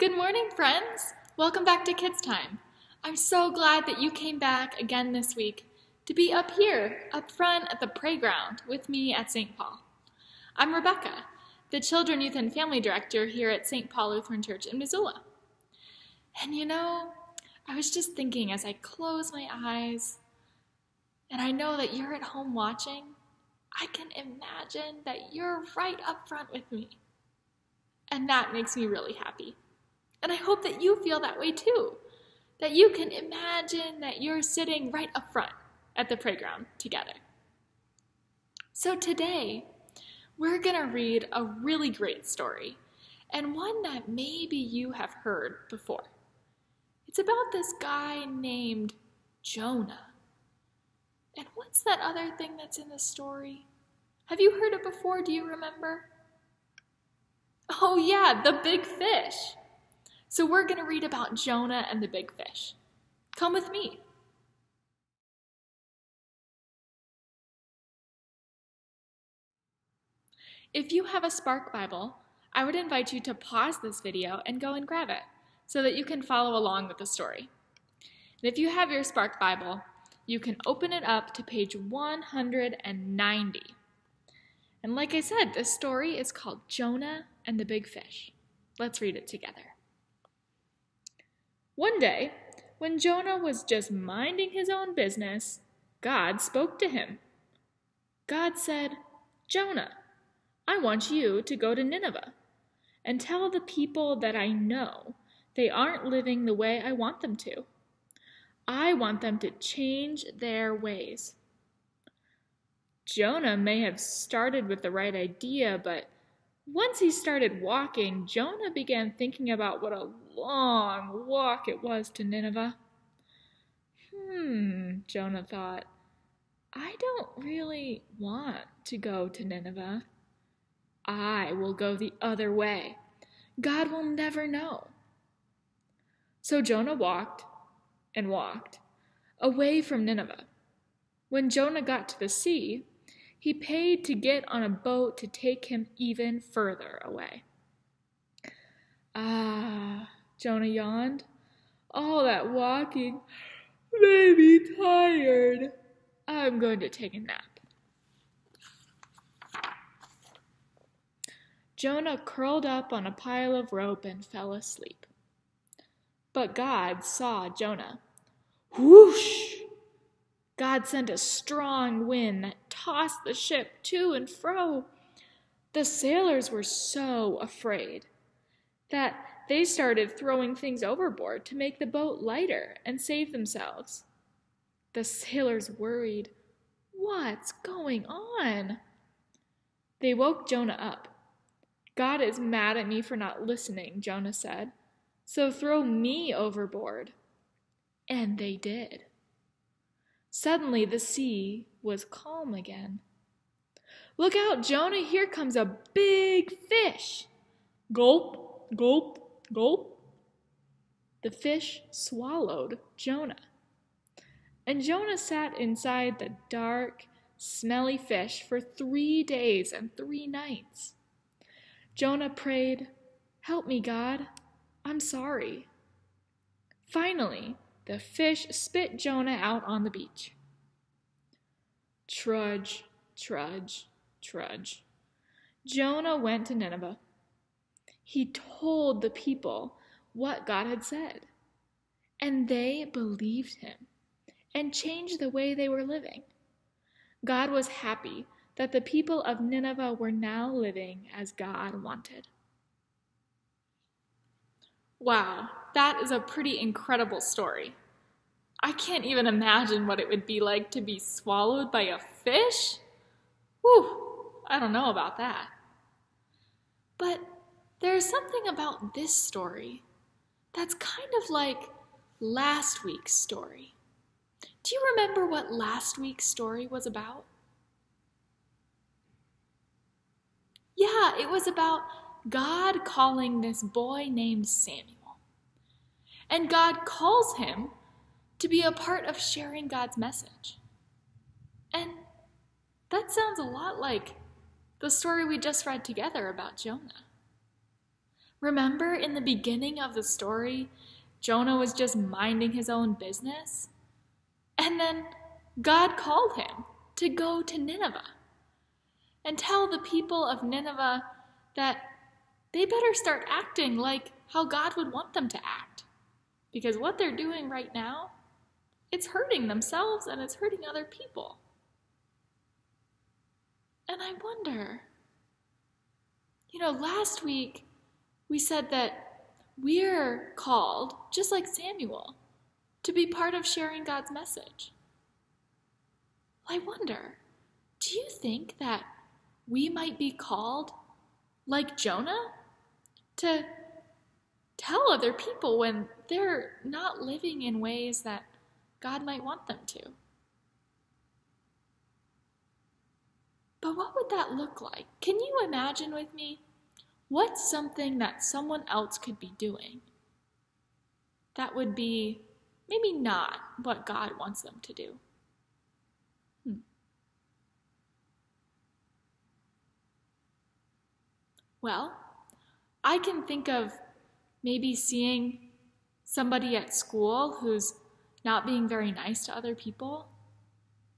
Good morning, friends! Welcome back to Kids Time. I'm so glad that you came back again this week to be up here, up front at the playground with me at St. Paul. I'm Rebecca, the Children, Youth, and Family Director here at St. Paul Lutheran Church in Missoula. And I was just thinking as I close my eyes, and I know that you're at home watching, I can imagine that you're right up front with me. And that makes me really happy. And I hope that you feel that way too, that you can imagine that you're sitting right up front at the playground together. So today, we're going to read a really great story, and one that maybe you have heard before. It's about this guy named Jonah. And what's that other thing that's in the story? Have you heard it before? Do you remember? Oh yeah, the big fish. So we're going to read about Jonah and the big fish. Come with me. If you have a Spark Bible, I would invite you to pause this video and go and grab it so that you can follow along with the story. And if you have your Spark Bible, you can open it up to page 190. And like I said, this story is called Jonah and the Big Fish. Let's read it together. One day, when Jonah was just minding his own business, God spoke to him. God said, "Jonah, I want you to go to Nineveh and tell the people that I know they aren't living the way I want them to. I want them to change their ways." Jonah may have started with the right idea, but once he started walking, Jonah began thinking about what a long walk it was to Nineveh. Jonah thought, I don't really want to go to Nineveh. I will go the other way. God will never know. So Jonah walked and walked away from Nineveh. When Jonah got to the sea, he paid to get on a boat to take him even further away. Jonah yawned. All that walking made me tired. I'm going to take a nap. Jonah curled up on a pile of rope and fell asleep. But God saw Jonah. Whoosh! God sent a strong wind that tossed the ship to and fro. The sailors were so afraid that they started throwing things overboard to make the boat lighter and save themselves. The sailors worried. What's going on? They woke Jonah up. God is mad at me for not listening, Jonah said. So throw me overboard. And they did. Suddenly the sea was calm again. Look out, Jonah, here comes a big fish. Gulp, gulp, gulp. The fish swallowed Jonah. And Jonah sat inside the dark, smelly fish for 3 days and 3 nights. Jonah prayed, "Help me, God. I'm sorry." Finally, the fish spit Jonah out on the beach. Trudge, trudge, trudge. Jonah went to Nineveh. He told the people what God had said, and they believed him and changed the way they were living. God was happy that the people of Nineveh were now living as God wanted. Wow, that is a pretty incredible story. I can't even imagine what it would be like to be swallowed by a fish. Whew, I don't know about that. But there's something about this story that's kind of like last week's story. Do you remember what last week's story was about? Yeah, it was about God calling this boy named Samuel. And God calls him to be a part of sharing God's message. And that sounds a lot like the story we just read together about Jonah. Remember in the beginning of the story, Jonah was just minding his own business? And then God called him to go to Nineveh and tell the people of Nineveh that they better start acting like how God would want them to act. Because what they're doing right now, it's hurting themselves and it's hurting other people. And I wonder, last week we said that we're called, just like Samuel, to be part of sharing God's message. I wonder, do you think that we might be called, like Jonah, to tell other people when they're not living in ways that God might want them to? But what would that look like? Can you imagine with me? What's something that someone else could be doing that would be maybe not what God wants them to do? Well, I can think of maybe seeing somebody at school who's not being very nice to other people.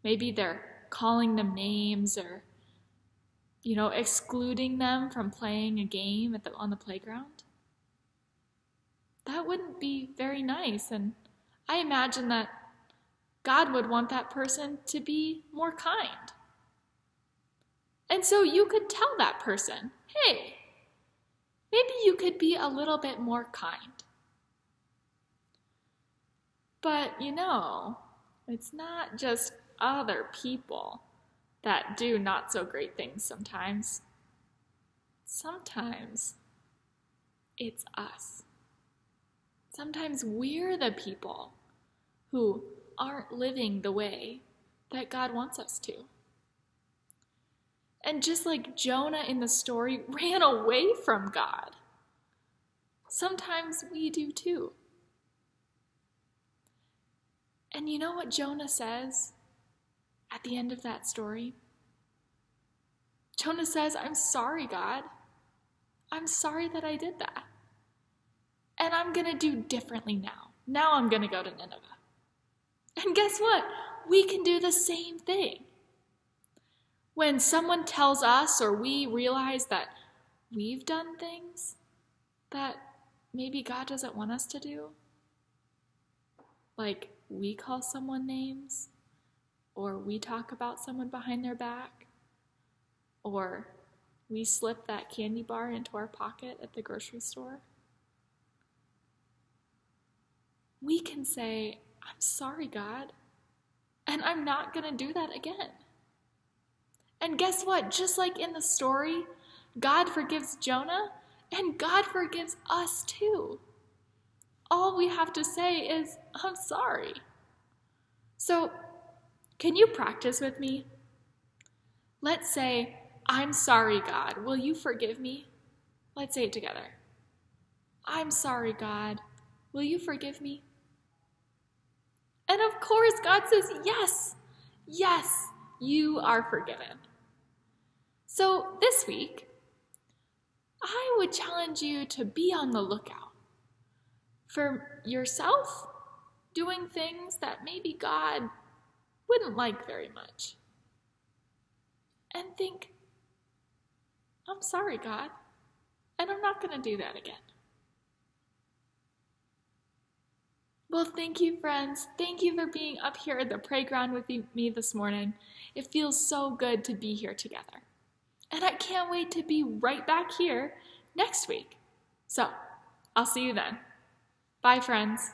Maybe they're calling them names or, excluding them from playing a game on the playground. That wouldn't be very nice, and I imagine that God would want that person to be more kind. And so you could tell that person, hey, maybe you could be a little bit more kind. But it's not just other people that do not so great things sometimes. Sometimes it's us. Sometimes we're the people who aren't living the way that God wants us to. And just like Jonah in the story ran away from God, sometimes we do too. And you know what Jonah says at the end of that story? Jonah says, I'm sorry, God. I'm sorry that I did that. And I'm going to do differently now. Now I'm going to go to Nineveh. And guess what? We can do the same thing. When someone tells us or we realize that we've done things that maybe God doesn't want us to do, like we call someone names, or we talk about someone behind their back, or we slip that candy bar into our pocket at the grocery store, we can say, I'm sorry, God, and I'm not going to do that again. And guess what? Just like in the story, God forgives Jonah, and God forgives us too. All we have to say is, I'm sorry. So, can you practice with me? Let's say, I'm sorry, God. Will you forgive me? Let's say it together. I'm sorry, God. Will you forgive me? And of course, God says, yes, yes, you are forgiven. So this week, I would challenge you to be on the lookout for yourself doing things that maybe God wouldn't like very much. And think, I'm sorry, God, and I'm not going to do that again. Well, thank you, friends. Thank you for being up here at the playground with me this morning. It feels so good to be here together. And I can't wait to be right back here next week. So, I'll see you then. Bye, friends.